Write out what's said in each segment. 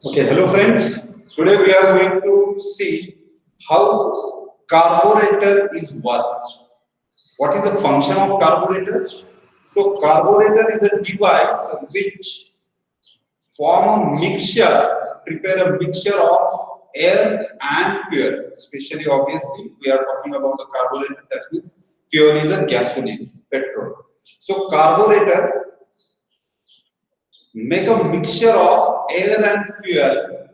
Okay, hello friends. Today we are going to see how carburetor is work. What is the function of carburetor? So carburetor is a device which form a mixture, prepare a mixture of air and fuel. Especially obviously we are talking about the carburetor, that means fuel is a gasoline, petrol. So carburetor make a mixture of air and fuel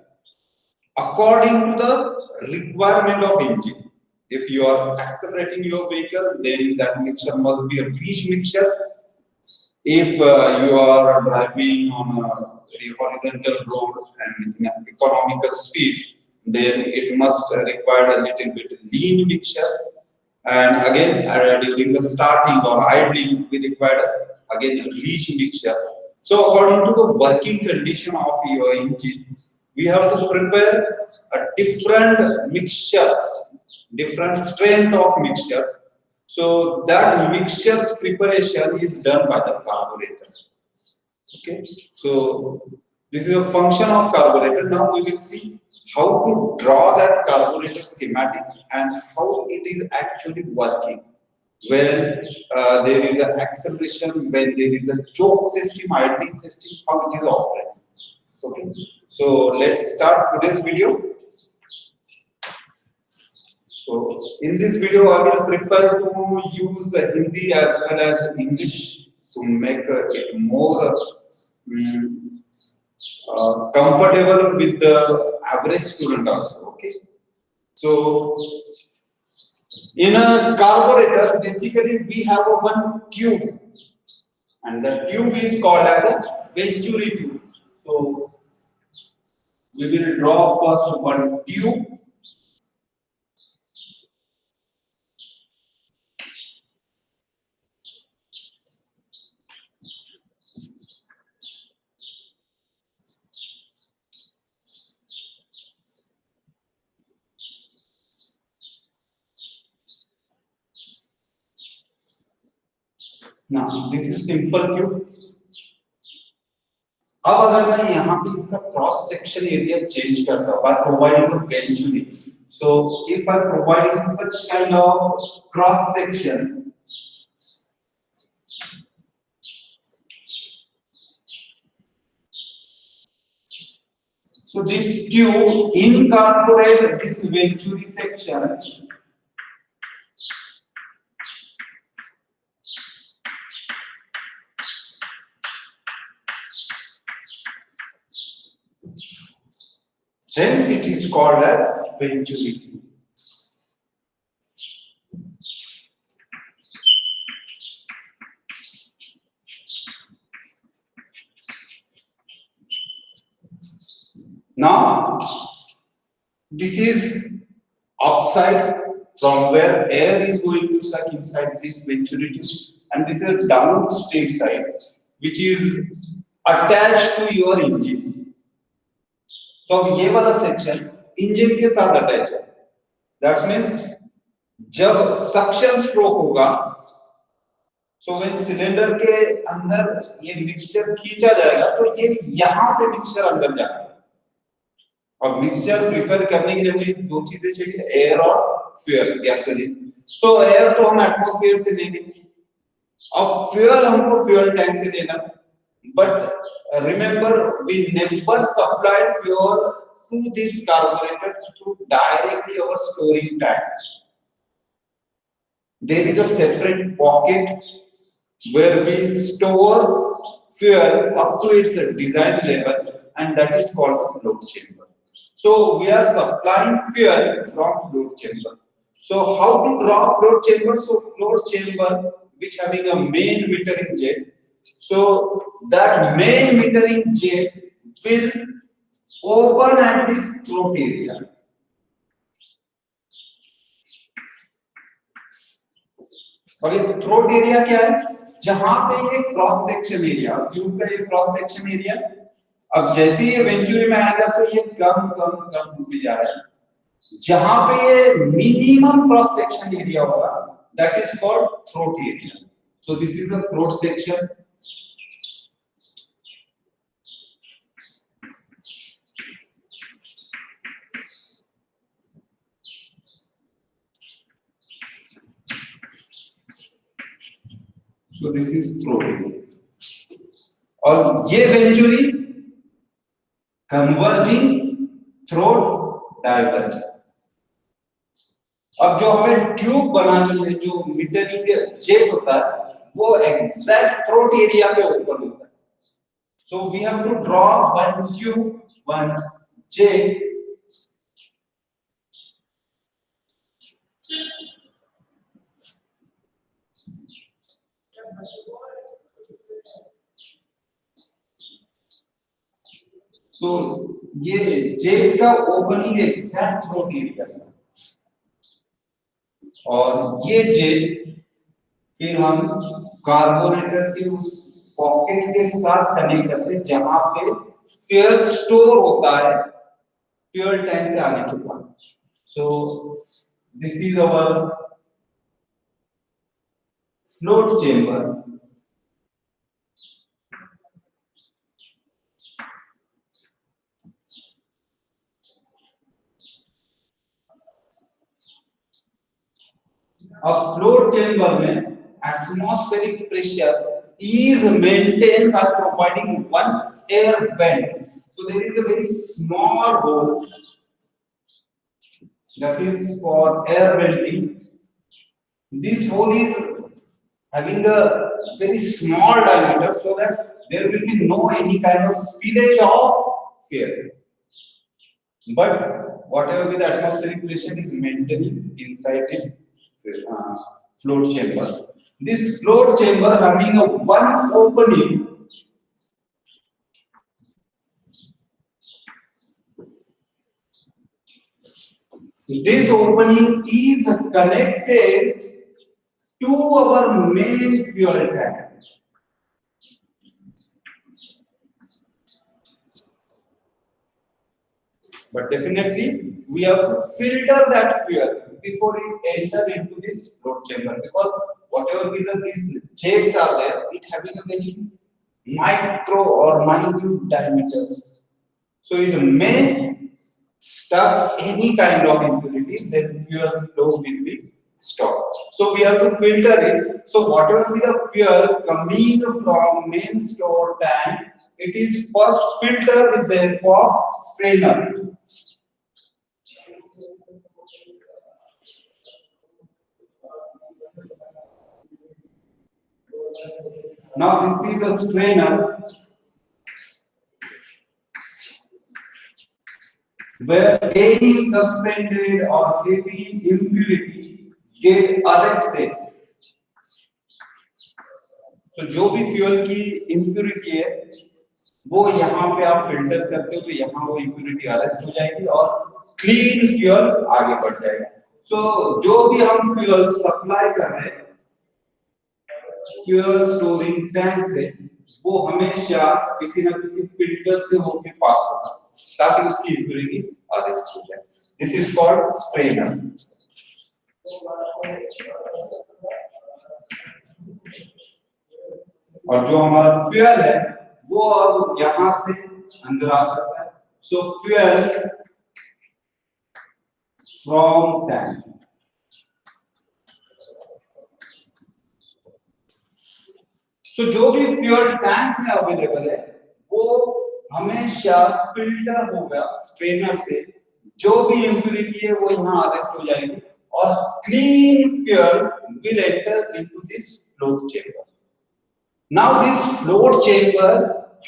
according to the requirement of engine. If you are accelerating your vehicle, then that mixture must be a rich mixture. If you are driving on a very horizontal road and in an economical speed, then it must require a little bit lean mixture. And again, during the starting or idling, we require again a rich mixture. So according to the working condition of your engine, we have to prepare a different mixtures, different strength of mixtures. So that mixtures preparation is done by the carburetor. Okay, so this is a function of carburetor. Now we will see how to draw that carburetor schematic and how it is actually working. When there is an acceleration, when there is a choke system, idling system, how it is operating. Okay, so let's start today's video. So in this video, I will prefer to use Hindi as well as English to make it more comfortable with the average student also. Okay. So in a carburetor, basically we have a one tube, and the tube is called as a venturi tube. So we will draw first one tube. Now this is simple tube. अब अगर मैं यहाँ पे इसका cross section area change करता हूँ by providing a venturi. So if I provide such kind of cross section, so this tube incorporate this venturi section. Hence it is called as venturi tube. Now this is upside from where air is going to suck inside this venturi tube, and this is downstream side which is attached to your engine. So अब ये वाला section engine के साथ attach है. That means जब suction stroke होगा, so when cylinder के अंदर ये मिक्सचर खींचा जाएगा तो ये यहां से मिक्सचर अंदर जाएगा. अब मिक्सचर प्रिपेयर करने के लिए हमें दो चीजें चाहिए, एयर और फ्यूल, गैसोलीन. सो एयर तो हम एटमॉस्फेयर से लेंगे, अब फ्यूल हमको फ्यूल टैंक से लेना. But remember, we never supplied fuel to this carburetor to directly our storing tank. There is a separate pocket where we store fuel up to its design level, and that is called the float chamber. So we are supplying fuel from float chamber. So how to draw float chamber? So float chamber which having a main metering jet. So that main metering jet will open at this throat area. और ये throat area क्या है? जहां पे ये cross section area, tube का ये cross section area, अब जैसे ये वेंचुरी में आएगा तो ये कम कम कम होते जा रहा है. जहां पे ये मिनिमम क्रॉस सेक्शन एरिया होगा, that is called throat area. So this is the throat section. So this is throat area. और ये eventually converging throat diverging. अब जो हमें ट्यूब बनानी है, जो मिडलिंग जेट होता है, वो एग्जैक्ट थ्रोट एरिया पे ओपन होता है. So we have to draw one tube, one jet. So ये जेट का ओपनिंग एग्जैक्ट थ्रोट एरिया है, और ये जेट फिर हम कार्बोरेटर के उस पॉकेट के साथ कनेक्ट करते हैं जहां पे फ्यूल स्टोर होता है फ्यूल टैंक से आने के बाद. सो this is our float chamber. अब फ्लोट चेंबर में atmospheric pressure is maintained by providing one air vent. So there is a very small hole that is for air venting. This hole is having a very small diameter so that there will be no any kind of spillage of fuel. But whatever be the atmospheric pressure is maintaining inside this float chamber. This float chamber having a one opening. This opening is connected to our main fuel tank. But definitely we have to filter that fuel before it enter into this float chamber, because whatever be these jets are there, it having a very micro or minute diameters, so it may stuck any kind of impurity, then fuel flow will be stopped. So we have to filter it. So whatever be the fuel coming from main store tank, it is first filtered with the help of strainer. Now this is a strainer where any suspended or heavy impurity get arrested. तो जो भी fuel की impurity है वो यहाँ पे आप filter करते हो तो यहाँ वो इम्प्यूरिटी अरेस्ट हो जाएगी और क्लीन फ्यूल आगे बढ़ जाएगा. सो जो भी हम फ्यूल सप्लाई कर रहे हैं फ्यूल स्टोरिंग टैंक से, वो हमेशा किसी ना किसी फिल्टर से होके पास होगा ताकि उसकी इम्प्यूरिटी अरेस्ट हो जाए. This is called strainer. और जो हमारा फ्यूल है वो अब यहां से अंदर आ सकता है. So fuel from tank. So जो भी फ्यूल टैंक में अवेलेबल है वो हमेशा फिल्टर होगा स्ट्रेनर से. जो भी इम्प्यूरिटी है वो यहाँ अरेस्ट हो जाएगी और clean fuel will enter into this float chamber. Now this float chamber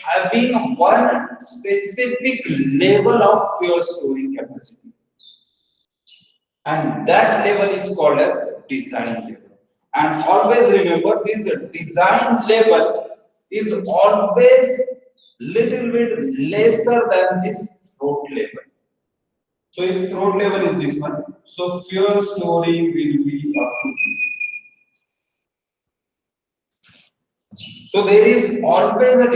having one specific level of fuel storing capacity, and that level is called as design level. And always remember, this design level is always little bit lesser than this throat level. So if throat level is this one, so fuel storing will be up to this. So there is always a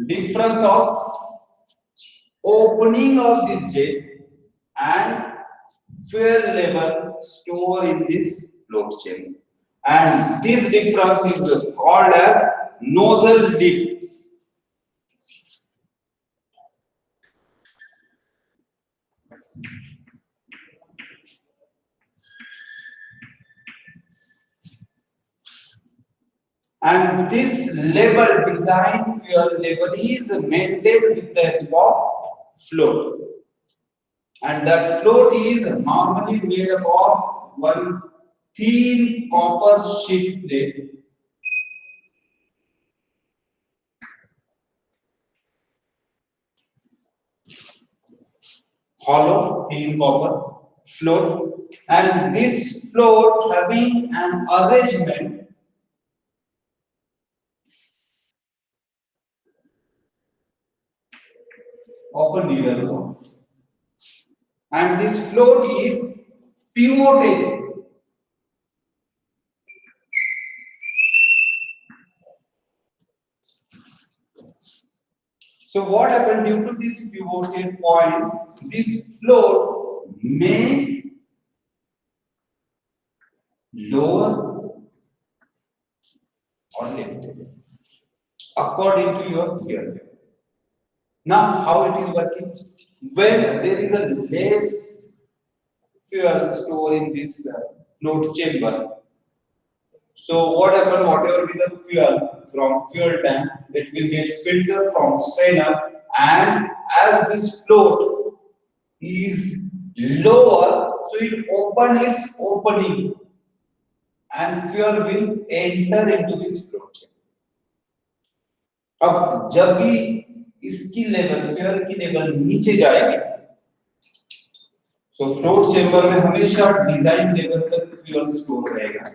difference of opening of this jet and fuel level stored in this float chamber, and this difference is called as nozzle dip. and this level design fuel level is maintained with the help of float, and that float is normally made up of one thin copper sheet plate hollow thin copper float, and this float having an arrangement of a needle ball, and this float is pivoted. So what happened due to this pivoted point? This float may lower or lift according to your fuel level. Now, how it is working? When there is a less fuel stored in this float chamber, so what happens? Whatever be the fuel from fuel tank, it will get filtered from strainer, and as this float is lower, so it open its opening, and fuel will enter into this float chamber. अब जब भी इसकी level fuel की level नीचे जाएगी, तो float chamber में हमेशा डिजाइन लेवल तक फ्यूल स्टोर रहेगा.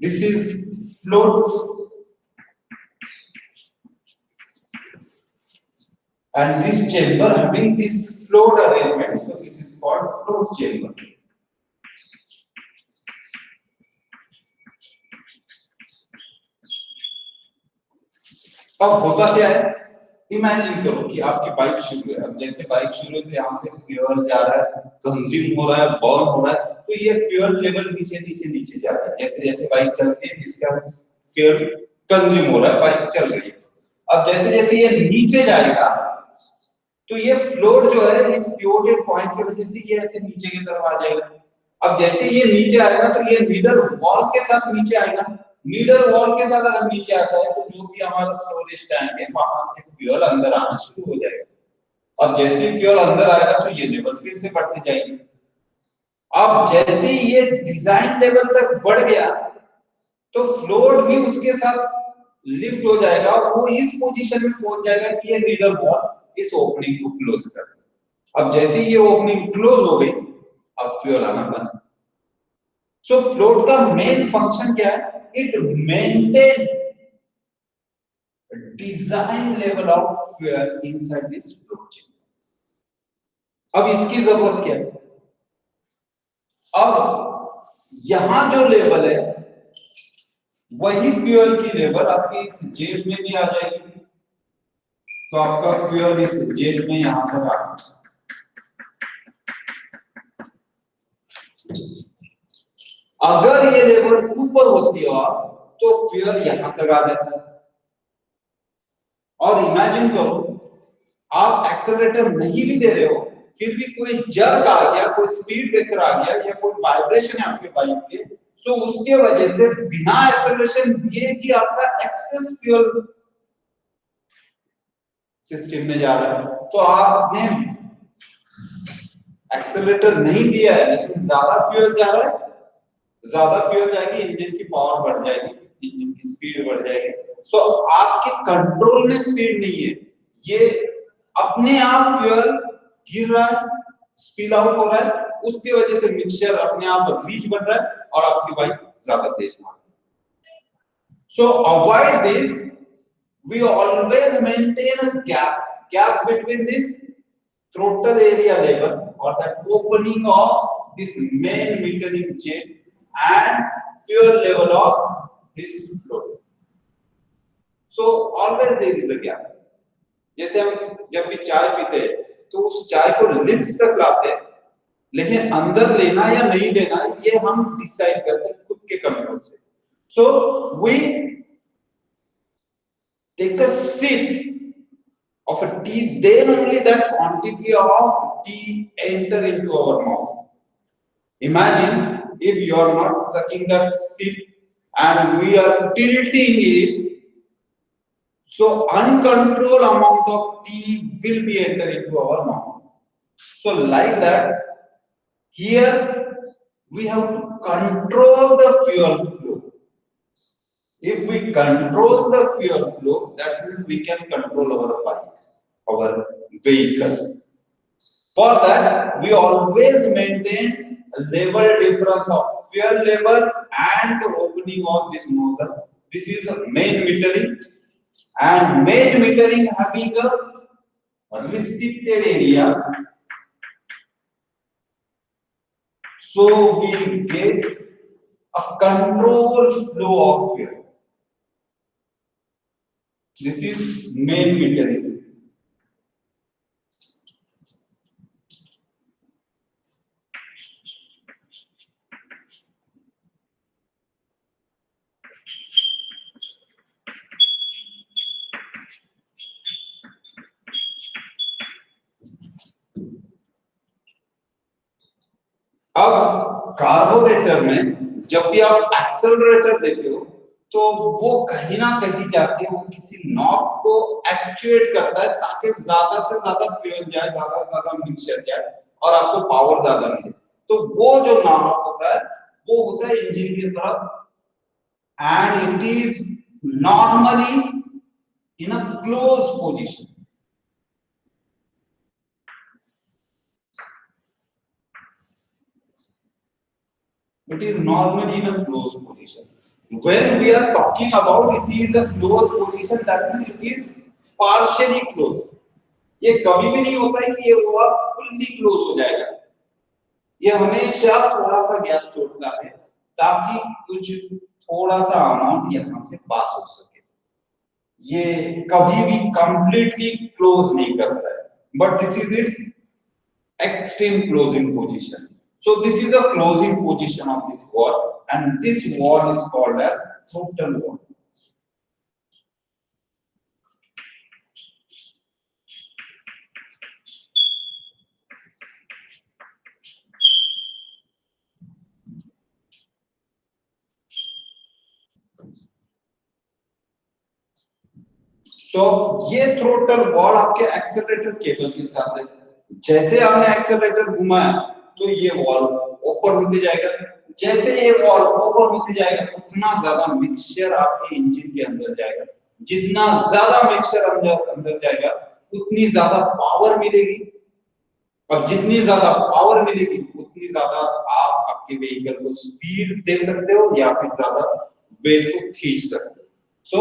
This is float, and this chamber having this float arrangement, so this is called float chamber. अब होता क्या है? इमेजिन करो कि आपकी बाइक शुरू है. अब जैसे बाइक शुरू है तो यहाँ से फ्यूल जा रहा है, कंज्यूम हो रहा है, बर्न हो रहा है, तो ये फ्यूल लेवल नीचे नीचे नीचे जा रहा है. जैसे जैसे बाइक चलती है इसका फ्यूल कंज्यूम हो रहा है, बाइक चल रही है. अब जैसे जैसे ये नीचे जाएगा तो ये फ्लोट जो है इस पिवोटेड पॉइंट की वजह से ये ऐसे नीचे की तरफ आ जाएगा. अब जैसे ये नीचे आएगा तो ये नीडल वॉल के साथ नीचे आएगा. नीडल वॉल के साथ अगर नीचे आता है तो जो भी हमारा स्टोरेज टैंक है वहां से फ्यूल अंदर आना शुरू हो जाएगा. अब जैसे ही फ्यूल अंदर आएगा तो ये लेवल फिर से बढ़ती जाएगी. अब जैसे ही ये डिजाइन लेवल तक बढ़ गया तो फ्लोट भी उसके साथ लिफ्ट हो जाएगा और वो इस पोजीशन में पहुंच जाएगा कि ये नीडल वॉल इस ओपनिंग को क्लोज कर. अब जैसे ही ये ओपनिंग क्लोज हो गई, अब फ्यूल आना बंद. सो फ्लोट का मेन फंक्शन क्या है? It maintain design level of fuel inside this float chamber. अब इसकी जरूरत क्या है? अब यहां जो लेवल है वही फ्यूल की लेवल आपकी इस जेट में भी आ जाएगी. तो आपका फ्यूल इस जेट में यहां तक आ गया. अगर ये लेवल ऊपर होती है तो फ्यूल यहां तक आ जाता है. और इमेजिन करो आप एक्सेलरेटर नहीं भी दे रहे हो, फिर भी कोई जर्क आ गया, कोई स्पीड ब्रेकर आ गया या कोई वाइब्रेशन है आपके बाइक के, सो उसके वजह से बिना एक्सेलरेशन दिए कि आपका एक्सेस फ्यूल सिस्टम में जा रहा है, तो आपने एक्सेलरेटर नहीं दिया है लेकिन ज्यादा फ्यूल जा रहा है, ज्यादा फ्यूल जाएगी, इंजन की पावर बढ़ जाएगी, इंजन की स्पीड बढ़ जाएगी. सो आपके कंट्रोल में स्पीड नहीं है, ये अपने आप फ्यूल गिर रहा है, स्पिल आउट हो रहा है, उसकी वजह से मिक्सचर अपने आप रीच बन रहा है और आपकी बाइक ज्यादा तेज मार रही है. सो avoid this, we always maintain a gap between this throttle area level or that opening of this main metering jet and fuel level of this float. So always there is a gap. जैसे हम जब भी चाय पीते हैं तो उस चाय को लिप्स तक लाते हैं, लेकिन अंदर लेना या नहीं लेना ये हम डिसाइड करते हैं खुद के कंट्रोल से. So we take a sip of a tea, then only that quantity of tea enter into our mouth. Imagine if you are not sucking that sip and we are tilting it, so uncontrolled amount of tea will be enter into our mouth. So like that, here we have to control the fuel flow. If we control the fuel flow, that's when we can control our bike, our vehicle. For that, we always maintain a level difference of fuel level and the opening of this nozzle. This is a main metering, and main metering having a restricted area, so we get a controlled flow of fuel. This is main metering. अब carburettor में जब भी आप accelerator देते हो तो वो कहीं ना कहीं जाके वो किसी नॉब को एक्चुएट करता है ताकि ज्यादा से ज्यादा फ्यूल जाए, ज्यादा से ज्यादा मिक्सचर जाए और आपको पावर ज्यादा मिले। तो वो जो नॉब होता है वो होता है इंजन की तरफ, and it is normally in a close position. It is normally in a closed position. When we are talking about it is a closed position, that means it is partially closed. ये कभी भी नहीं होता है कि ये valve fully close हो जाएगा। ये हमेशा थोड़ा सा गैप छोड़ता है ताकि कुछ थोड़ा सा अमाउंट यहाँ से पास हो सके। ये कभी भी completely close नहीं करता है। But this is its extreme closing position. So this is the closing position of this wall, and this wall is called as throttle wall. So ये throttle wall आपके एक्सेलरेटर केबल के साथ है। जैसे हमने एक्सेलरेटर घुमाया तो ये वॉल ओपन होते जाएगा। जैसे ये वॉल ओपन होते जाएगा उतना ज्यादा मिक्सचर आपके इंजन के अंदर जाएगा। जितना ज्यादा मिक्सचर अंदर जाएगा उतनी ज्यादा पावर मिलेगी, और जितनी ज्यादा पावर मिलेगी उतनी ज्यादा आप आपके व्हीकल को स्पीड दे सकते हो या फिर ज्यादा वेट को खींच सकते हो। सो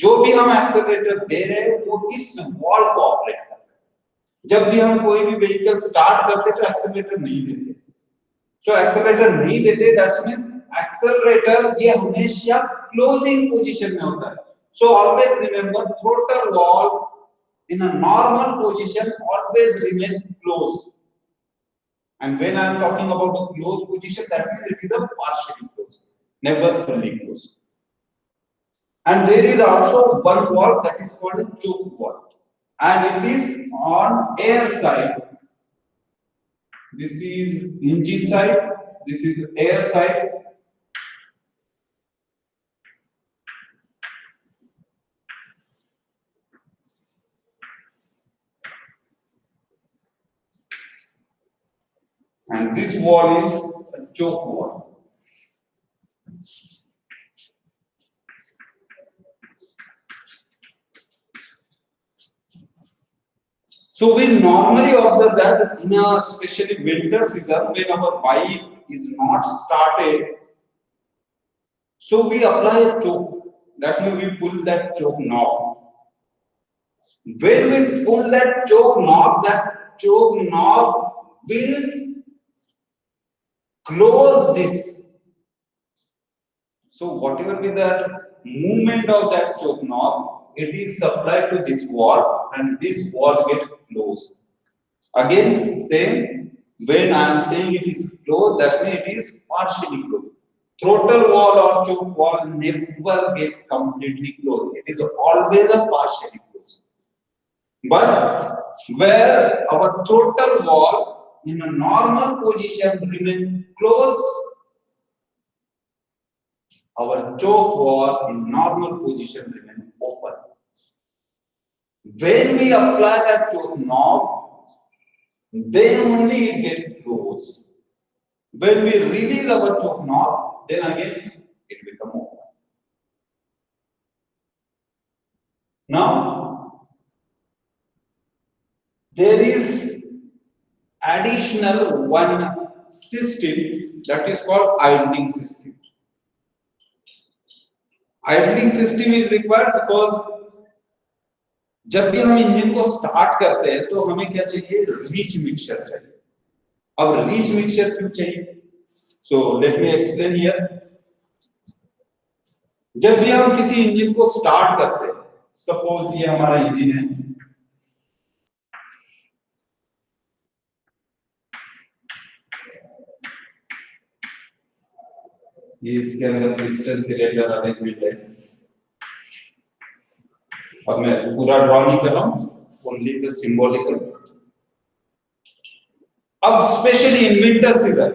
जो भी हम एक्सेलरेटर दे रहे हैं वो इस वॉल को ऑपरेट कर रहे हैं। जब भी हम कोई भी व्हीकल स्टार्ट करते तो एक्सेलरेटर नहीं देते। सो एक्सेलरेटर नहीं देते, दैट्स मीन एक्सेलरेटर ये हमेशा क्लोजिंग पोजीशन में होता है। So always remember throttle valve in a normal position always remain closed, and when I am talking about a closed position, that means it is a partially closed, never fully closed. And there is also one valve that is called a choke valve, and it is on air side. This is engine side, this is air side. And this wall is a choke wall. So we normally observe that in a especially winter season when our bike is not started, so we apply a choke. That means we pull that choke knob. When we pull that choke knob will close this. So whatever be the movement of that choke knob, it is supplied to this wall, and this wall get closed. Again, same. When I am saying it is closed, that means it is partially closed. throttle wall or choke wall never get completely closed. It is always a partially closed. But where our throttle wall in a normal position remain closed, our choke wall in normal position remain open. When we apply that choke knob, then only it gets closed. When we release our choke knob, then again it become open. Now, there is additional one system that is called idling system. Idling system is required because जब भी हम engine को start करते हैं तो हमें क्या चाहिए, रीच मिक्सचर चाहिए. अब रीच मिक्सचर क्यों चाहिए? So let me explain here. जब भी हम किसी इंजन को स्टार्ट करते हैं, सपोज ये हमारा इंजन है, ये इसके अंदर पिस्टन सिलेंडर अरेंजमेंट है. अब मैं पूरा ड्रॉ नहीं कर रहा हूं, ओनली द सिंबॉलिकल. अब स्पेशली इन विंटर सीजन,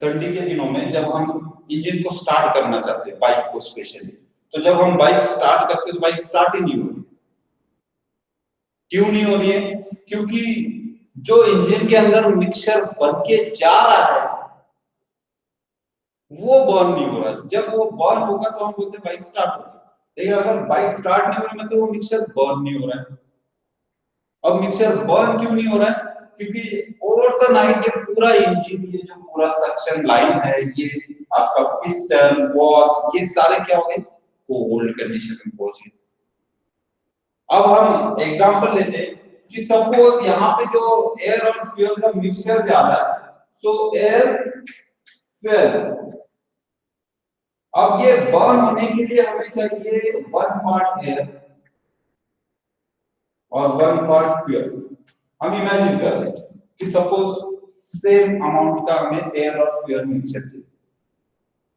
ठंडी के दिनों में जब हम इंजन को स्टार्ट करना चाहते हैं, बाइक को स्पेशली, तो जब हम बाइक स्टार्ट करते हैं तो बाइक स्टार्ट ही नहीं हो रही. क्यों नहीं हो रही है? क्योंकि जो इंजन के अंदर मिक्सचर बन के जा रहा है वो बर्न नहीं हो रहा है. जब वो बर्न होगा तो हम बोलते हैं बाइक स्टार्ट हो गई. लेकिन अगर बाइक स्टार्ट नहीं हो रही मतलब वो मिक्सचर बर्न नहीं हो रहा है. अब मिक्सचर बर्न क्यों नहीं हो रहा है? क्योंकि ओवर द नाइट ये पूरा इंजन, ये जो पूरा सक्शन लाइन है, ये आपका पिस्टन वॉल्स, ये सारे क्या हो गए, कोल्ड कंडीशन में पहुंच गए. अब हम एग्जांपल लेते हैं कि सपोज यहाँ पे जो एयर और फ्यूल का मिक्सचर जा रहा है, सो एयर फ्यूल, अब ये बर्न होने के लिए हमें चाहिए 1 पार्ट एयर और 1 पार्ट फ्यूल. हम इमेजिन कर रहे हैं कि सपोज सेम अमाउंट का हमें एयर और फ्यूल मिक्सचर चाहिए.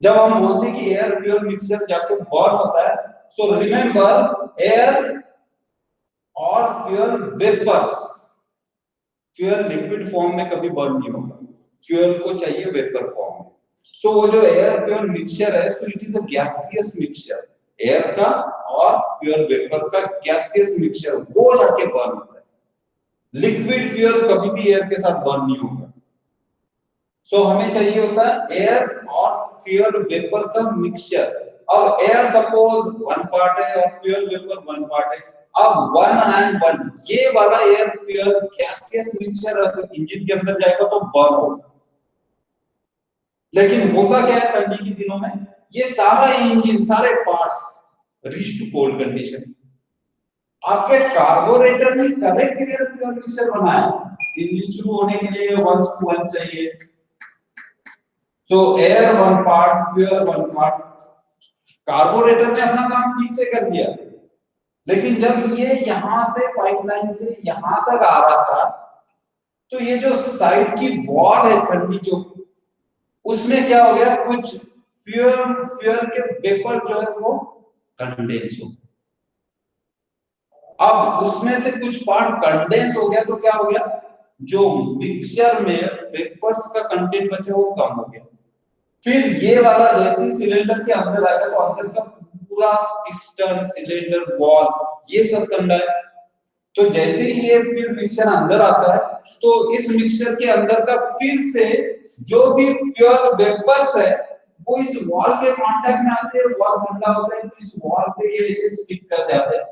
जब हम बोलते हैं कि एयर फ्यूल मिक्सचर जाके बर्न होता है, सो रिमेंबर एयर और fuel vapours. Fuel liquid form में कभी बर्न नहीं होगा, फ्यूल को चाहिए वेपर फॉर्म में. सो वो जो एयर फ्यूल मिक्सचर है, so it is a gaseous mixture. Air का और फ्यूल वेपर का गैसियस मिक्सचर वो जाके बर्न होता है. लिक्विड फ्यूल कभी भी एयर के साथ बर्न नहीं होगा. सो हमें चाहिए होता है एयर और फ्यूल वेपर का मिक्सचर. अब एयर सपोज 1 पार्ट है और फ्यूल वेपर 1 पार्ट है. अब 1 and 1 ये वाला एयर फ्यूल गैसियस मिक्सचर अगर इंजन के अंदर जाएगा तो बर्न होगा. लेकिन होगा क्या है ठंडी के दिनों में, ये सारा इंजन, सारे parts reach to cold condition. आपके कार्बोरेटर ने करेक्ट एयर फ्यूल मिक्सचर बनाया, इंजन शुरू होने के लिए 1:1 चाहिए. So air 1 part, fuel 1 part. Carburettor ने अपना काम ठीक से कर दिया. लेकिन जब ये यहां से पाइपलाइन से यहां तक आ रहा था, तो ये जो साइड की वॉल है ठंडी जो, उसमें क्या हो गया, कुछ फ्यूल के वेपर जो है वो कंडेंस हो. अब उसमें से कुछ पार्ट कंडेंस हो गया तो क्या हो गया, जो मिक्सचर में वेपर्स का कंटेंट बचा वो कम हो गया. फिर ये वाला जैसे सिलेंडर के अंदर आएगा तो अंदर का पूरा पिस्टन, सिलेंडर, वॉल ये सब ठंडा है. तो जैसे ही ये फिर मिक्सचर अंदर आता है तो इस मिक्सचर के अंदर का फिर से जो भी फ्यूल वेपर्स है वो इस वॉल के कांटेक्ट में आते हैं. वॉल ठंडा होता है तो इस वॉल पे ये ऐसे स्टिक कर जाते हैं,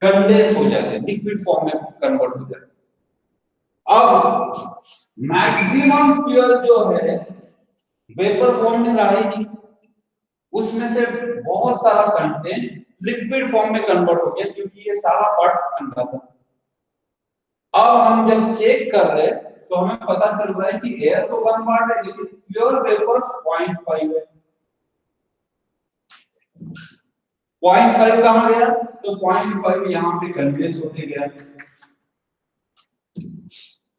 कंडेंस हो जाते हैं, लिक्विड फॉर्म में कन्वर्ट हो जाते हैं. अब मैक्सिमम फ्यूल जो है वेपर फॉर्म में रहेगी, उसमें से बहुत सारा कंटेंट लिक्विड फॉर्म में कन्वर्ट हो गया क्योंकि ये सारा पार्ट ठंडा था. अब हम जब चेक कर रहे हैं तो हमें पता चल रहा है कि एयर तो 1 पार्ट है लेकिन फ्यूल वेपर्स 0.5 है. 0.5 कहां गया, तो 0.5 यहां पे कंडेंस होते गया.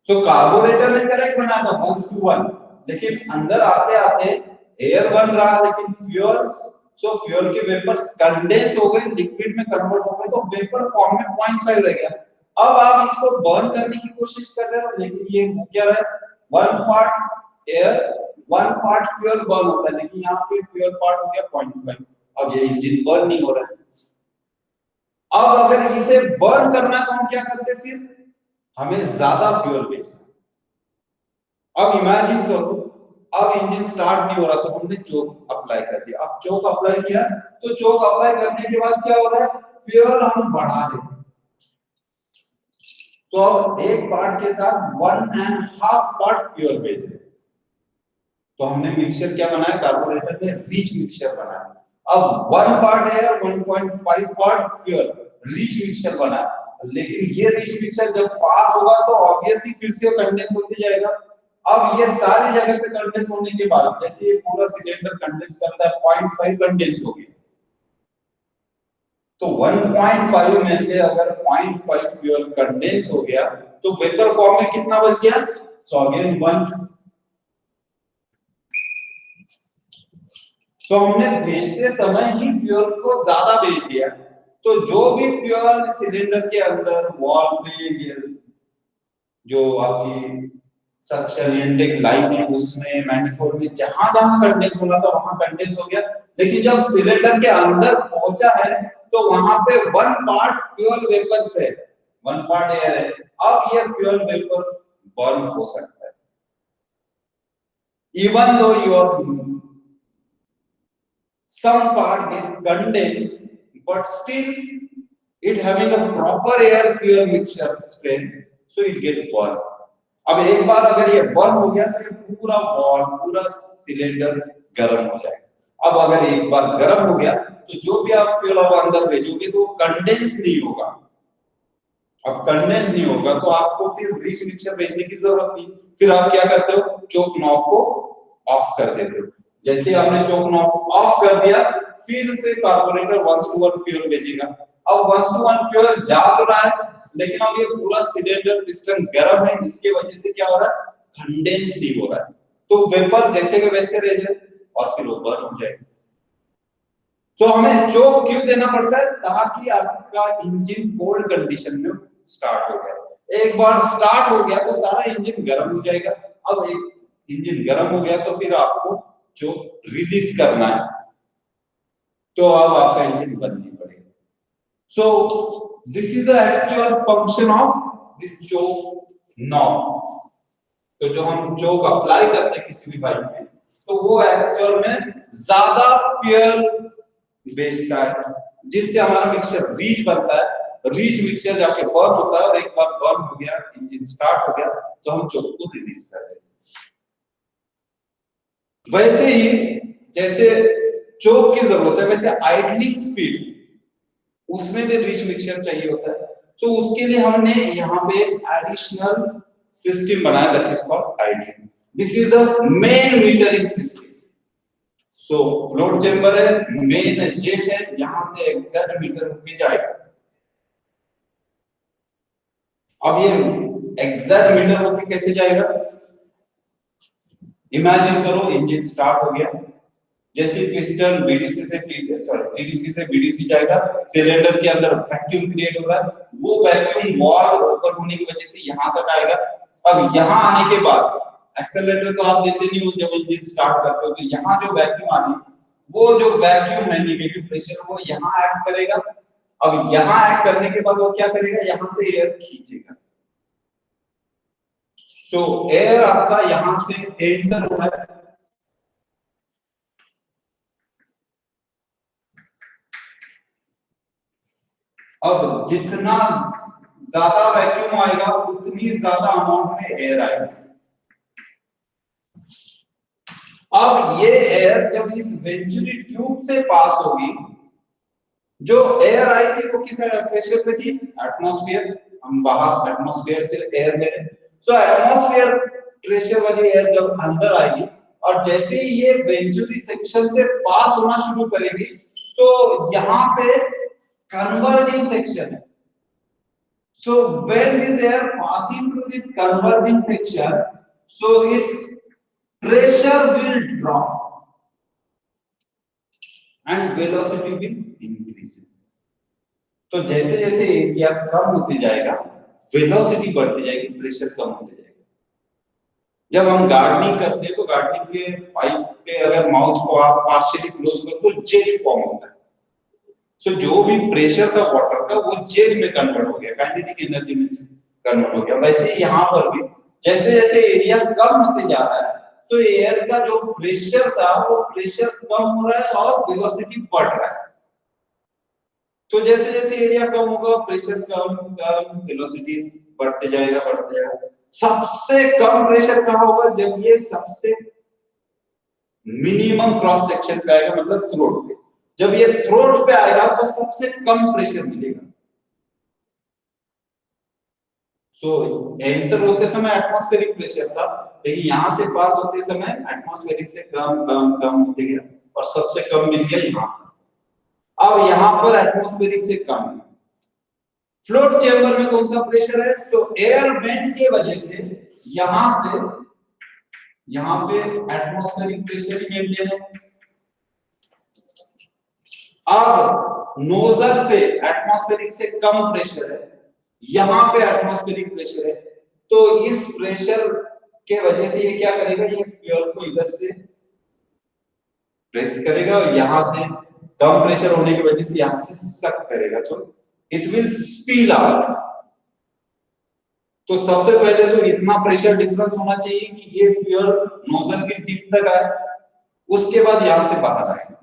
सो कार्बोरेटर ने करेक्ट बनाया था 1:1, लेकिन अंदर आते आते एयर बन रहा लेकिन फ्यूल्स, सो फ्यूल के वेपर्स कंडेंस हो गए, लिक्विड में कन्वर्ट हो गए, तो वेपर फॉर्म में 0.5 रह गया। अब आप इसको बर्न करने की कोशिश कर रहे हो, लेकिन ये हो क्या रहा है, 1 part air 1 part fuel burn होता है, लेकिन यहाँ पे फ्यूल पार्ट हो गया 0.5। अब ये इंजन बर्न नहीं हो रहा है। अब अगर इसे बर्न करना तो हम क्या करते, फिर हमें ज्यादा फ्यूल भेजना। अब इमेजिन करो, अब इंजन स्टार्ट नहीं हो रहा, तो हमने चोक अप्लाई कर दिया। अब चोक अप्लाई किया, तो चोक अप्लाई करने के बाद क्या हो रहा है, फ्यूल हम बढ़ा रहे हैं। तो अब एक पार्ट के साथ 1.5 पार्ट फ्यूल भेज रहे। तो हमने मिक्सचर क्या बनाया, कार्बोरेटर में रिच मिक्सचर बनाया। अब 1 पार्ट है 1.5 पार्ट फ्यूल, रिच मिक्सचर बना। लेकिन ये रिच मिक्सचर जब पास होगा तो ऑब्वियसली फिर से कंडेंस होते जाएगा। अब ये सारी जगह पे कंडेंस होने के बाद, जैसे ये पूरा सिलेंडर कंडेंस करता है, 0.5 कंडेंस हो गया, तो 1.5 में से अगर 0.5 फ्यूल कंडेंस हो गया तो वेपर फॉर्म में कितना बच गया, सो अगेन 1। तो हमने भेजते समय ही फ्यूल को ज्यादा भेज दिया, तो जो भी फ्यूल सिलेंडर के अंदर वॉल पे, जो आपकी सक्शन इनटेक लाइन है उसमें, मैनिफोल्ड में, जहां जहां कंडेंस होना था वहां कंडेंस हो गया। लेकिन जब सिलेंडर के अंदर पहुंचा है तो वहां पे 1 पार्ट फ्यूल वेपर है, 1 पार्ट एयर है। अब ये फ्यूल वेपर बर्न हो सकता है, even though your some part get condensed, but still it having a proper air fuel mixture strain, so it get burned. अब एक बार अगर ये बर्न हो गया तो ये पूरा वॉल, पूरा सिलेंडर गर्म हो जाएगा। अब अगर एक बार गर्म हो गया तो जो भी आप फ्यूल अब अंदर भेजोगे तो कंडेंस नहीं होगा। अब कंडेंस नहीं होगा तो आपको फिर रिच मिक्सचर भेजने की जरूरत नहीं। फिर आप क्या करते हो, चोक नॉब को ऑफ कर देते हो। जैसे आपने चोक नॉब ऑफ कर दिया, फिर से कार्बोरेटर 1:1 फ्यूल भेजेगा। अब 1:1 फ्यूल जा तो रहा है, लेकिन अब ये पूरा सिलेंडर पिस्टन गर्म है, इसके वजह से क्या हो रहा है, कंडेंस नहीं हो रहा है, तो वेपर जैसे के वैसे रह जाए और फिर वो बर्न हो जाएगा। तो हमें चोक क्यों देना पड़ता है, ताकि आपका इंजन कोल्ड कंडीशन में स्टार्ट हो गया। एक बार स्टार्ट हो गया तो सारा इंजन गर्म हो जाएगा। अब एक इंजन गर्म हो गया तो फिर आपको जो रिलीज करना है, तो अब आपका इंजन बंद नहीं पड़ेगा। So this is the actual function of this choke knob. तो जो हम चोक अप्लाई करते हैं किसी भी बाइक में, तो वो एक्चुअल में ज्यादा फ्यूल भेजता है, जिससे हमारा मिक्सचर रिच बनता है। रिच मिक्सचर जाके बर्न होता है, और एक बार बर्न हो गया, इंजन स्टार्ट हो गया, तो हम चोक को रिलीज कर देते हैं। वैसे ही जैसे चोक की जरूरत है, वैसे आइडलिंग स्पीड, उसमें भी रिच मिक्सचर चाहिए होता है। तो उसके लिए हमने यहाँ पे एडिशनल सिस्टम बनाया, that is called idling. This is the main metering system. So float chamber है, मेन जेट है, यहां से एग्जैक्ट मीटर होके जाएगा। अब ये एग्जैक्ट मीटर होके कैसे जाएगा, इमेजिन करो इंजन स्टार्ट हो गया, जैसे पिस्टन बीडीसी से टीडीसी से बीडीसी जाएगा, सिलेंडर के अंदर वैक्यूम क्रिएट हो रहा है, वो वैक्यूम वॉल्व ओपन होने की वजह से यहां तक आएगा। अब यहां आने के बाद एक्सेलरेटर तो आप देते नहीं हो जब इंजन स्टार्ट करते हो, तो यहां जो वैक्यूम आनी, वो जो वैक्यूम है नेगेटिव प्रेशर, वो यहां एक्ट करेगा। अब यहां एक्ट करने के बाद वो क्या करेगा, यहां से एयर खींचेगा। तो एयर आपका यहां से एंटर हो रहा है, अब जितना ज्यादा वैक्यूम आएगा उतनी ज्यादा अमाउंट में एयर आएगा। अब ये एयर जब इस वेंचुरी ट्यूब से पास होगी, जो एयर आई थी वो किस प्रेशर पे थी, एटमॉस्फेयर, हम बाहर एटमॉस्फेयर से एयर ले रहे हैं, सो एटमॉस्फेयर प्रेशर वाली एयर जब अंदर आएगी, और जैसे ही ये वेंचुरी सेक्शन से पास होना शुरू करेगी, तो यहाँ पे converging section. So when this air passing through this converging section, so its pressure will drop and velocity will increase. तो जैसे जैसे एरिया कम होते जाएगा वेलोसिटी बढ़ती जाएगी, प्रेशर कम होते जाएगा। जब हम गार्डनिंग करते हैं तो गार्डनिंग के पाइप पे अगर माउथ को आप पार्शियली क्लोज कर तो जेट फॉर्म होता है। सो जो भी प्रेशर था वाटर का वो जेट में कन्वर्ट हो गया, काइनेटिक एनर्जी में कन्वर्ट हो गया। वैसे यहाँ पर भी जैसे जैसे एरिया कम होते जा रहा है तो एयर का जो प्रेशर था वो प्रेशर कम हो रहा है और वेलोसिटी बढ़ रहा है। तो जैसे जैसे एरिया कम होगा प्रेशर कम कम वेलोसिटी बढ़ते जाएगा बढ़ते जाएगा। सबसे कम प्रेशर कहाँ होगा? जब ये सबसे मिनिमम क्रॉस सेक्शन पे आएगा, मतलब थ्रोट पे। जब ये थ्रोट पे आएगा तो सबसे कम प्रेशर मिलेगा। सो एंटर होते समय एटमॉस्फेरिक प्रेशर था, लेकिन यहां से पास होते समय एटमॉस्फेरिक से कम कम कम होते गया और सबसे कम मिल गया यहाँ। अब यहाँ पर एटमॉस्फेरिक से कम है। फ्लोट चेंबर में कौन सा प्रेशर है? तो एयर वेंट के वजह से यहां से यहां पे एटमॉस्फेरिक प्रेशर ही मेंटेन है। अब नोजल पे एटमॉस्फेरिक से कम प्रेशर है, यहां पे एटमॉस्फेरिक प्रेशर है। तो इस प्रेशर के वजह से ये क्या करेगा? ये फ्यूल को इधर से प्रेस करेगा और यहां से कम प्रेशर होने की वजह से यहां से सक करेगा, तो इट विल स्पिल आउट। तो सबसे पहले तो इतना प्रेशर डिफरेंस होना चाहिए कि ये फ्यूल नोजल की टिप तक आए, उसके बाद यहां से बाहर आएगा।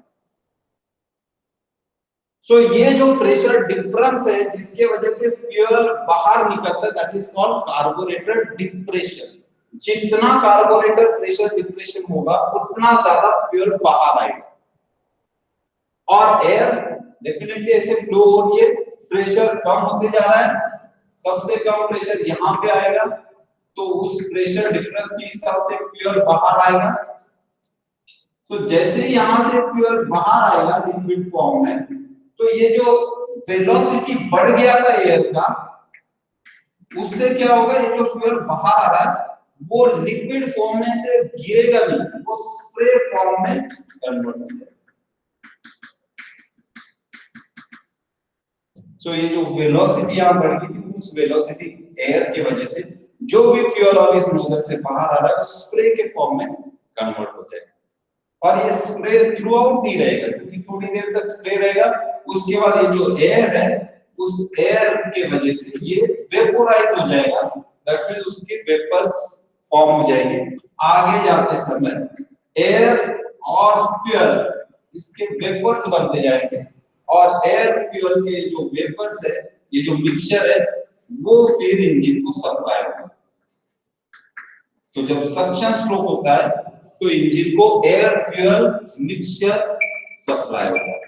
सो ये जो प्रेशर डिफरेंस है जिसके वजह से फ्यूल बाहर निकलता है, that is called carburettor depression. जितना कार्बोरेटर प्रेशर डिप्रेशन होगा उतना ज्यादा फ्यूल बाहर आएगा और एयर डेफिनेटली ऐसे फ्लो हो रही है, प्रेशर कम होते जा रहा है। सबसे कम प्रेशर यहाँ पे आएगा तो उस प्रेशर डिफरेंस के हिसाब से फ्यूल बाहर आएगा। तो जैसे यहां से फ्यूल बाहर आएगा लिक्विड फॉर्म में, तो ये जो वेलोसिटी बढ़ गया था एयर का, उससे क्या होगा? ये जो फ्यूल बाहर आ रहा है वो लिक्विड फॉर्म में से गिरेगा नहीं, वो स्प्रे फॉर्म में कन्वर्ट हो जाएगा। सो ये जो वेलोसिटी यहां बढ़ गई थी, उस वेलोसिटी एयर के वजह से जो भी फ्यूल अब इस नोजल से बाहर आ रहा है स्प्रे के फॉर्म में कन्वर्ट हो जाएगा। और ये स्प्रे थ्रू आउट नहीं रहेगा, क्योंकि थोड़ी देर तक स्प्रे रहेगा, उसके बाद ये जो एयर है उस एयर के वजह से ये वेपोराइज हो जाएगा, दैट मींस उसके वेपर्स फॉर्म हो जाएंगे। आगे जाते समय एयर और फ्यूल इसके वेपर्स बनते जाएंगे और एयर फ्यूल के जो वेपर्स है, ये जो मिक्सचर है, वो फिर इंजन को सप्लाई होगा। तो जब सक्शन स्ट्रोक होता है तो इंजन को एयर फ्यूल मिक्सचर सप्लाई होता है।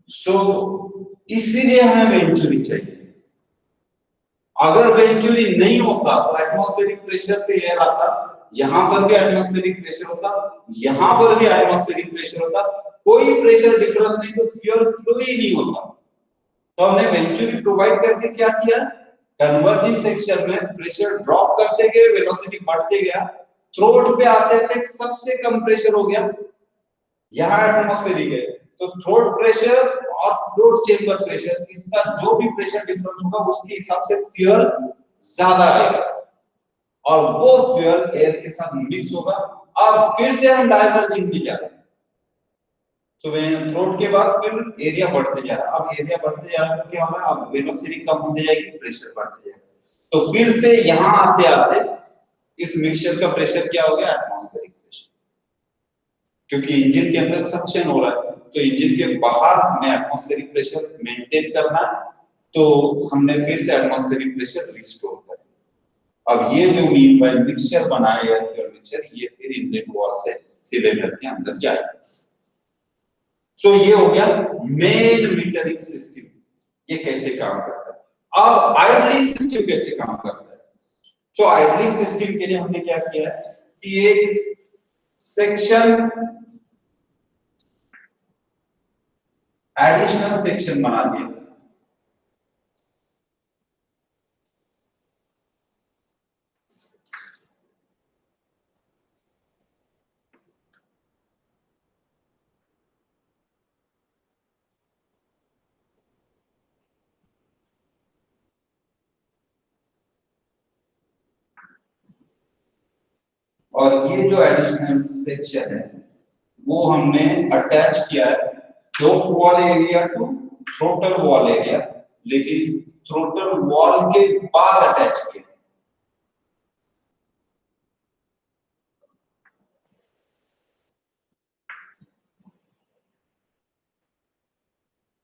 सो इसीलिए हमें वेंचुरी चाहिए। अगर वेंचुरी नहीं होता तो एटमॉस्फेरिक प्रेशर पे एयर आता, यहां पर भी एटमॉस्फेरिक प्रेशर होता, यहां पर भी एटमॉस्फेरिक प्रेशर होता, कोई प्रेशर डिफरेंस नहीं, तो फ्यूल फ्लो ही नहीं होता। तो हमने वेंचुरी प्रोवाइड करके क्या किया? कन्वर्जिंग सेक्शन में प्रेशर ड्रॉप करते गए, वेलोसिटी बढ़ते गया, थ्रोट पे आते थे सबसे कम प्रेशर हो गया, यहां एटमॉस्फेरिक है, तो थ्रोट प्रेशर और फ्लोट चेंबर प्रेशर, इसका जो भी प्रेशर डिफरेंस होगा उसके हिसाब से फ्यूल ज्यादा आएगा और वो फ्यूल एयर के साथ मिक्स होगा। अब फिर से हम डाइवर्जिंग में जा रहे हैं, तो थ्रोट के बाद फिर एरिया बढ़ते जा रहा है। अब एरिया बढ़ते जा रहा है तो क्या होगा? अब वेलोसिटी कम होते जाएगी, प्रेशर बढ़ते जाएगा। तो फिर से यहां आते आते इस मिक्सचर का प्रेशर क्या हो गया? एटमॉस्फेरिक प्रेशर, क्योंकि इंजन के अंदर सक्शन हो रहा है तो इंजन के बाहर में एटमॉस्फेरिक प्रेशर मेंटेन करना, तो हमने फिर से एटमॉस्फेरिक प्रेशर रिस्टोर कर। अब ये जो मीनवाइल मिक्सचर बना है एयर फ्यूल मिक्सचर, ये फिर इनलेट वॉल से सिलेंडर के अंदर जाएगा। सो ये हो गया मेन मीटरिंग सिस्टम। ये कैसे काम करता है? अब आइडलिंग सिस्टम कैसे काम करता है? सो आइडलिंग सिस्टम के लिए हमने क्या किया है कि एक सेक्शन एडिशनल सेक्शन बना दिया। और ये जो एडिशनल सेक्शन है वो हमने अटैच किया है choke wall area to throttle wall area, लेकिन थ्रोटल वॉल के बाद अटैच किया।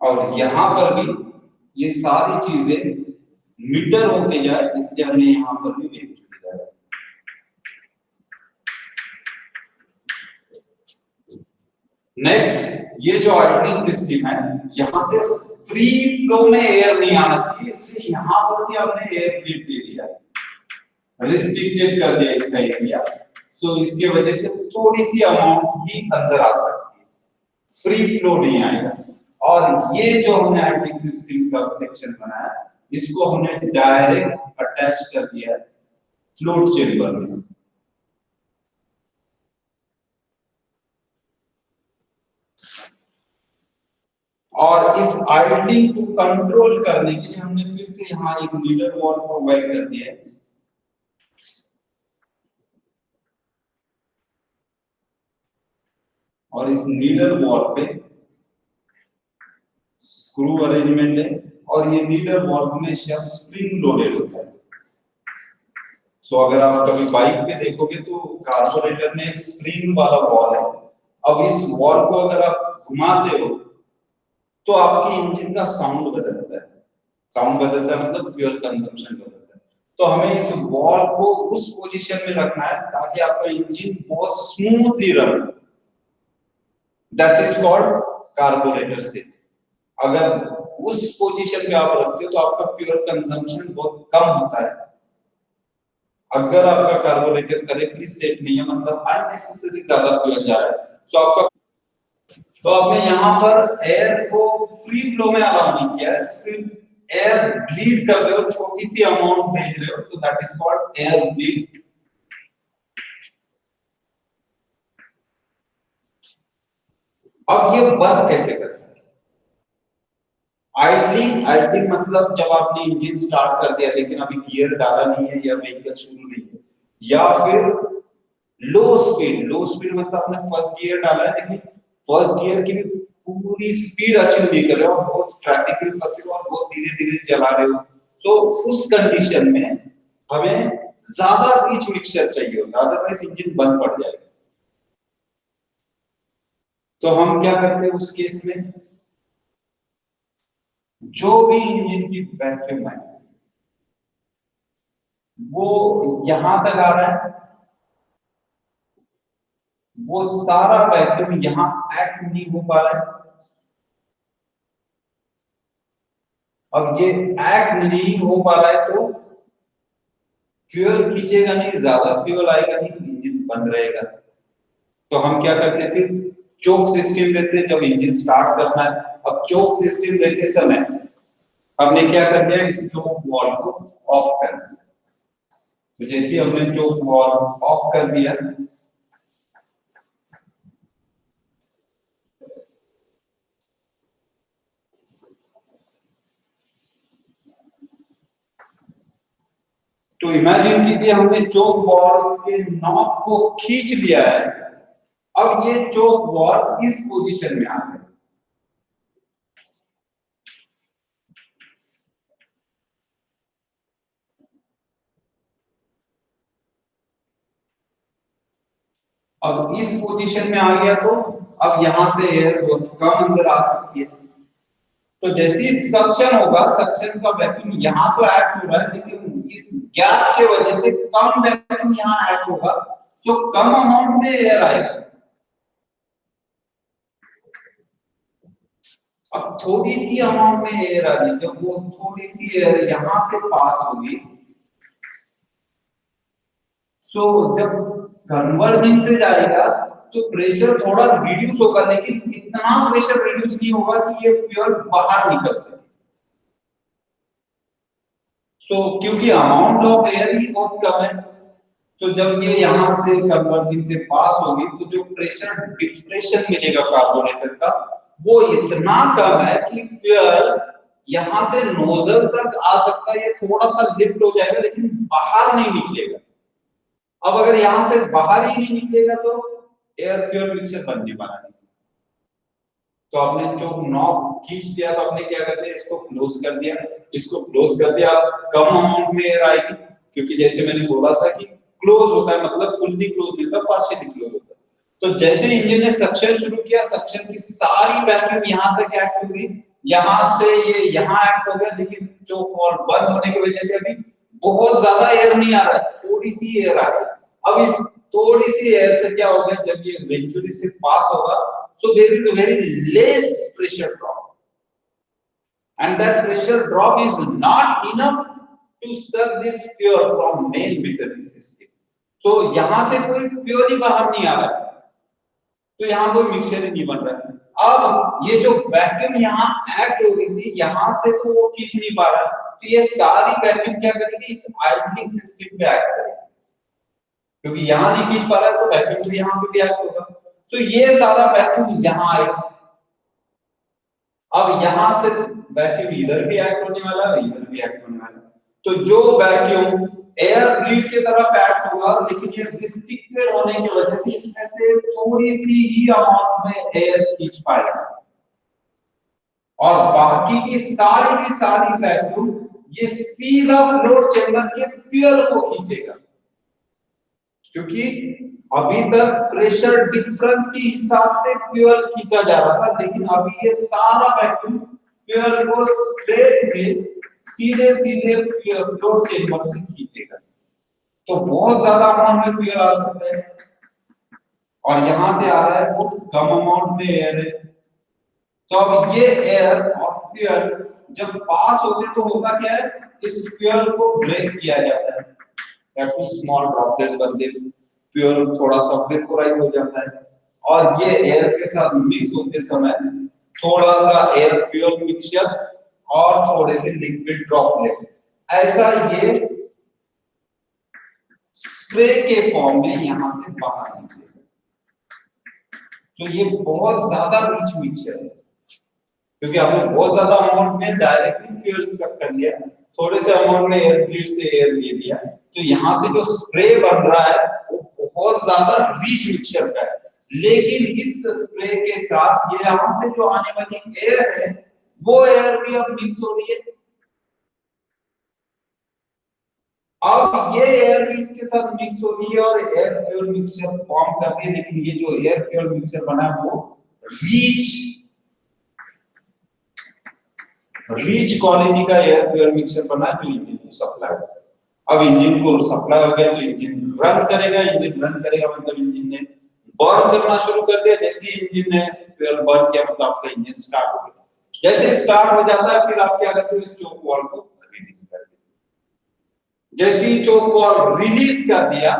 और यहां पर भी ये सारी चीजें मीटर होके जाए, इसलिए हमने यहां पर भी वेट दिया है। नेक्स्ट, ये जो आर्टरिंग सिस्टम है, यहां से फ्री फ्लो में एयर नहीं आना चाहिए, इसलिए यहां पर भी हमने एयर ब्लीड दे दिया, रिस्ट्रिक्टेड कर दिया इसका एरिया। सो इसके वजह से थोड़ी सी अमाउंट ही अंदर आ सकती है, फ्री फ्लो नहीं आएगा। और ये जो हमने आर्टरिंग सिस्टम का सेक्शन बनाया, इसको हमने डायरेक्ट अटैच कर दिया है फ्लोट चेंबर में। और इस आइडलिंग को कंट्रोल करने के लिए हमने फिर से यहाँ एक लीडर वॉल प्रोवाइड कर दिया है। और इस लीडर वॉल पे स्क्रू अरेंजमेंट है, और ये लीडर वॉल हमेशा स्प्रिंग लोडेड होता है। सो अगर आप कभी बाइक पे देखोगे तो कार्बोरेटर में एक स्प्रिंग वाला वॉल है। अब इस वॉल को अगर आप घुमाते हो तो आपकी इंजन का साउंड बदलता है। साउंड बदलता है मतलब फ्यूल कंजम्पशन बदलता है। तो हमें इस वॉल को उस पोजीशन में रखना है ताकि आपका इंजन बहुत smoothly run. That is called carburettor से। अगर उस पोजीशन पे आप रखते हो तो आपका फ्यूल कंजम्पशन बहुत कम होता है। अगर आपका कार्बोरेटर करेक्टली सेट नहीं है, मतलब अननेसेसरी ज्यादा फ्यूल जा रहा है, तो आपका, तो आपने यहाँ पर एयर को फ्री फ्लो में अलाउ नहीं किया है, सिर्फ एयर ब्लीड कर रहे हो, छोटी सी अमाउंट भेज रहे हो, तो that is called air bleed. अब ये वर्क कैसे करता है? आइडलिंग, आइडलिंग मतलब जब आपने इंजन स्टार्ट कर दिया लेकिन अभी गियर डाला नहीं है या व्हीकल शुरू नहीं है, या फिर लो स्पीड, लो स्पीड मतलब आपने फर्स्ट गियर डाला है लेकिन फर्स्ट गियर की भी पूरी स्पीड अचीव नहीं कर रहे हो, बहुत ट्रैफिक में फंसे हो और बहुत धीरे धीरे चला रहे हो, तो उस कंडीशन में हमें ज्यादा रिच मिक्सचर चाहिए होता है, अदरवाइज इंजन बंद पड़ जाएगा। तो हम क्या करते हैं उस केस में, जो भी इंजन की वैक्यूम है वो यहां तक आ रहा है, वो सारा वैक्यूम यहां एक्ट नहीं हो पा रहा है। अब ये एक्ट नहीं हो पा रहा है तो फ्यूल खींचेगा नहीं, ज्यादा फ्यूल आएगा नहीं, इंजन बंद रहेगा। तो हम क्या करते हैं फिर, चोक सिस्टम देते हैं जब इंजन स्टार्ट करना है। अब चोक सिस्टम देते समय हमने क्या कर दिया, इस चोक वॉल को ऑफ कर दिया। तो जैसे ही हमने चोक वॉल ऑफ कर दिया, तो इमेजिन कीजिए हमने चोक वॉल के नॉब को खींच लिया है। अब ये चोक वॉल इस पोजीशन में आ गया। अब इस पोजीशन में आ गया तो अब यहां से एयर बहुत कम अंदर आ सकती है। तो जैसे ही सक्शन होगा, सक्शन का वैक्यूम यहां तो एक्ट हो रहा है लेकिन इस गैप के वजह से कम वैक्यूम यहां एक्ट होगा, सो कम अमाउंट में एयर आएगा। अब थोड़ी सी अमाउंट में एयर आ रही, जब वो थोड़ी सी एयर यहां से पास होगी, सो जब कन्वर्जिंग से जाएगा तो प्रेशर थोड़ा रिड्यूस होगा, लेकिन इतना प्रेशर रिड्यूस नहीं होगा कि ये फ्यूल बाहर निकल सके। क्योंकि अमाउंट ऑफ एयर ही बहुत कम है, तो जब ये यहाँ से कन्वर्जिंग से पास होगी तो जो प्रेशर डिफरेंशियल मिलेगा कार्बोरेटर का वो इतना कम है कि फ्यूल यहाँ से नोजल तक आ सकता है, ये थोड़ा सा लिफ्ट हो जाएगा लेकिन बाहर नहीं निकलेगा। अब अगर यहाँ से बाहर ही नहीं निकलेगा तो एयर फ्यूल मिक्सचर बन नहीं पाना। तो आपने जो नॉब खींच दिया तो आपने क्या कर दिया, इसको क्लोज कर दिया, इसको क्लोज कर दिया, कम अमाउंट में एयर आएगी, क्योंकि जैसे मैंने बोला था कि क्लोज होता है मतलब फुल्ली क्लोज नहीं होता, पार्शियली क्लोज होता है। तो जैसे इंजन ने सक्शन शुरू किया, सक्शन की सारी वैक्यूम यहाँ तक एक्ट होगी, यहाँ से ये यहाँ एक्ट हो गया, लेकिन जो और बंद होने की वजह से अभी बहुत ज्यादा एयर नहीं आ रहा है, थोड़ी सी एयर आ रही है। अब इस थोड़ी सी एयर से क्या होगा, जब ये इवेंचुअली से पास होगा, so there is a very less pressure drop, and that pressure drop is not enough to suck this fuel from main metering system. So यहाँ से कोई फ्यूल ही बाहर नहीं आ रहा है, तो यहाँ कोई मिक्सचर ही नहीं बन रहा है। अब ये जो वैक्यूम यहाँ एक्ट हो रही थी, यहाँ से तो वो खींच नहीं पा रहा, तो ये सारी वैक्यूम क्या करेगी, इस आइडलिंग सिस्टम पे एक्ट करेगी, क्योंकि यहाँ नहीं खींच पा रहा है तो वैक्यूम तो यहाँ पे भी एक्ट होगा। तो ये सारा वैक्यूम यहाँ आएगा। अब यहाँ से वैक्यूम इधर भी एक्ट होने वाला है, इधर भी एक्ट होने वाला है। तो जो वैक्यूम एयर ब्लीड की तरफ एक्ट होगा, लेकिन ये रिस्ट्रिक्टेड होने की वजह से इसमें से थोड़ी सी ही अमाउंट में एयर खींच पाएगा, और बाकी की सारी वैक्यूम ये सीधा फ्लोट चैम्बर के फ्यूल को खींचेगा, क्योंकि अभी तक प्रेशर डिफरेंस के हिसाब से फ्यूल खींचा जा रहा था, लेकिन अभी ये सारा वैक्यूम फ्यूल को स्ट्रेट में सीधे फ्लोट चेंबर से खींचेगा। तो बहुत ज्यादा अमाउंट में फ्यूल आ सकता है, और यहां से आ रहा है बहुत कम अमाउंट में एयर है। तो अब ये एयर और फ्यूल जब पास होते तो होगा क्या है, इस फ्यूल को ब्रेक किया जाता है, दैट मींस स्मॉल ड्रॉपलेट्स बनते हैं, फ्यूल थोड़ा सा वेपोराइज हो जाता है, और ये एयर के साथ मिक्स होते समय थोड़ा सा एयर फ्यूल मिक्सचर और थोड़े से लिक्विड ड्रॉपलेट्स ऐसा ये स्प्रे के फॉर्म में यहां से बाहर निकलेगा। तो ये बहुत ज्यादा रिच मिक्सचर है, क्योंकि आपने बहुत ज्यादा अमाउंट में डायरेक्टली फ्यूल सक कर लिया, थोड़े से अमाउंट में एयर ब्लीड से एयर दे दिया, तो यहाँ से जो स्प्रे बन रहा है वो बहुत ज्यादा रिच मिक्सचर का है। लेकिन इस स्प्रे के साथ ये यहाँ से जो आने वाली एयर है वो एयर भी अब मिक्स हो रही है। अब ये एयर भी इसके साथ मिक्स हो रही है और एयर फ्यूल मिक्सचर फॉर्म कर रही है, लेकिन ये जो एयर फ्यूल मिक्सचर बना है वो रिच क्वालिटी का एयर फ्यूल मिक्सचर बना है जो इंजन को सप्लाई होगा। अब इंजन को सप्लाई हो गया तो इंजन रन करेगा, इंजन रन करेगा मतलब इंजन ने बर्न करना शुरू कर दिया। जैसे इंजन ने फ्यूल बर्न किया मतलब आपका इंजन स्टार्ट हो गया। जैसे स्टार्ट हो जाता है फिर आप क्या करते हो, इस चोक वाल्व को रिलीज कर देते हो। जैसे ही चोक वाल्व रिलीज कर दिया,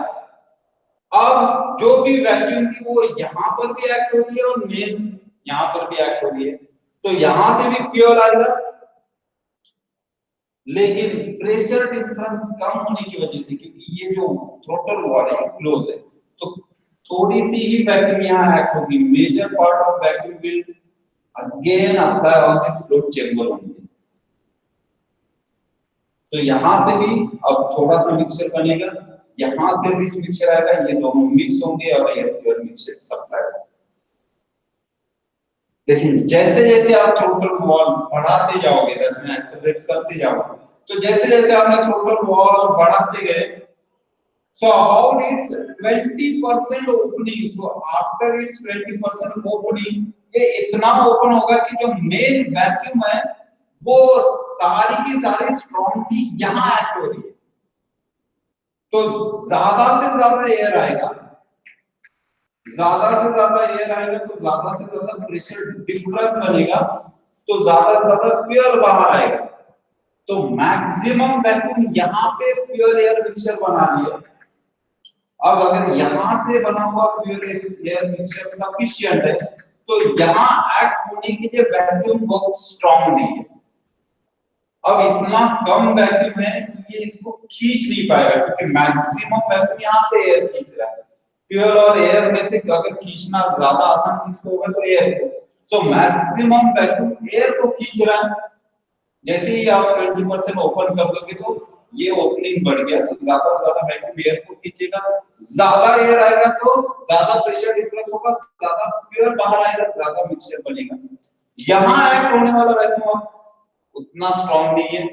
अब जो भी वैक्यूम थी वो यहाँ पर भी एक्ट हो रही है और मेन यहाँ पर भी एक्ट हो रही है, तो यहां से भी फ्यूल आएगा, लेकिन प्रेशर डिफरेंस कम होने की वजह से, क्योंकि ये जो थ्रोटल वाल्व है क्लोज है, तो थोड़ी सी ही वैक्यूम यहाँ एक्ट होगी। Major part of vacuum will again apply on the float chamber only. तो यहां से भी अब थोड़ा सा मिक्सचर बनेगा, यहां से रिच मिक्सचर आएगा, ये दोनों मिक्स होंगे और एयर फ्यूल मिक्सचर सप्लाई होगा। लेकिन जैसे जैसे आप थ्रोटल वॉल्व बढ़ाते जाओगे, दैट मींस एक्सेलरेट करते जाओगे, तो जैसे जैसे आपने थ्रोटल वॉल्व बढ़ाते गए, so about its 20% opening, so after its 20% opening, ये इतना ओपन होगा कि जो मेन वैक्यूम है वो सारी की सारी स्ट्रांगली यहाँ एक्ट हो रही है, तो ज्यादा से ज्यादा एयर आएगा, ज्यादा से ज्यादा एयर आएगा तो ज्यादा से ज्यादा प्रेशर डिफरेंस बनेगा, तो ज्यादा से ज्यादा फ्यूल बाहर आएगा। तो मैक्सिमम वैक्यूम यहाँ पे फ्यूल एयर मिक्सचर बना दिया, अब अगर यहाँ से बना हुआ प्योर एयर मिक्सचर सफिशिएंट है तो यहाँ एक्ट होने के लिए वैक्यूम बहुत स्ट्रांग नहीं है। अब इतना कम वैक्यूम है कि ये इसको खींच नहीं पाएगा क्योंकि मैक्सिमम वैक्यूम यहाँ से एयर खींच रहा है। फ्यूल और एयर में से अगर खींचना ज्यादा आसान किसको होगा तो एयर को। तो मैक्सिमम वैक्यूम एयर को खींच रहा है। जैसे ही आप 20% ओपन कर दोगे तो ये ओपनिंग बढ़ गया तो ज्यादा वैक्यूम एयर को खींचेगा, ज्यादा एयर आएगा तो ज्यादा प्रेशर डिफरेंस होगा, ज्यादा फ्यूल बाहर आएगा, ज्यादा मिक्सचर बनेगा। यहाँ एक्ट होने वाला वैक्यूम उतना स्ट्रांग नहीं है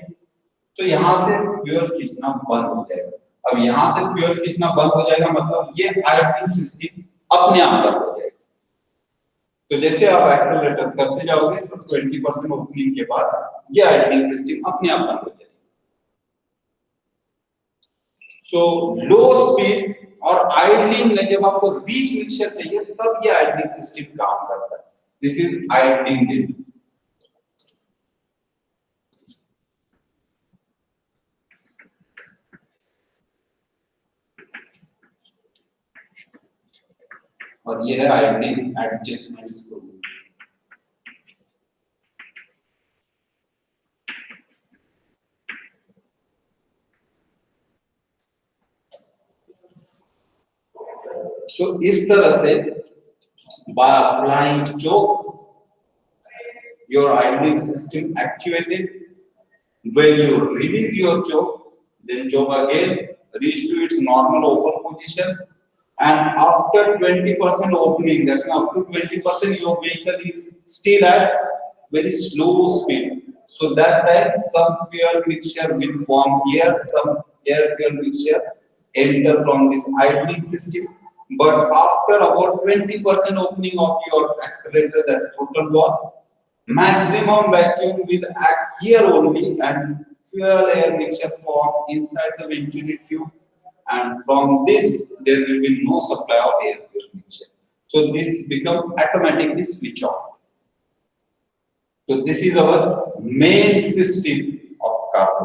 तो यहाँ से फ्यूल खींचना बंद हो जाएगा। अब यहाँ से फ्यूल खींचना बंद हो जाएगा मतलब ये आयोडीन सिस्टम अपने आप बंद हो जाएगा। तो जैसे आप एक्सेलरेटर करते जाओगे तो 20% ओपनिंग के बाद ये आयोडीन सिस्टम अपने आप बंद हो जाएगा। सो लो स्पीड और आइडलिंग में जब आपको रीच मिक्सचर चाहिए तब ये आयोडीन सिस्टम काम करता है। This is iodine. और ये है आयोडीन एडजस्टमेंट स्क्रू। सो इस तरह से by applying choke your iodine system actuated. When you release your choke, then choke again reach to its normal open position, and after 20% opening, that's up to 20%, your vehicle is still at very slow speed. So that time some fuel mixture will form here, some air fuel mixture enter from this idling system. But after about 20% opening of your accelerator, that total valve, maximum vacuum will act here only and fuel air mixture form inside the venturi tube, and from this there will be no supply of air fuel mixture. So this become automatically switch off. So this is our main system of carburetor.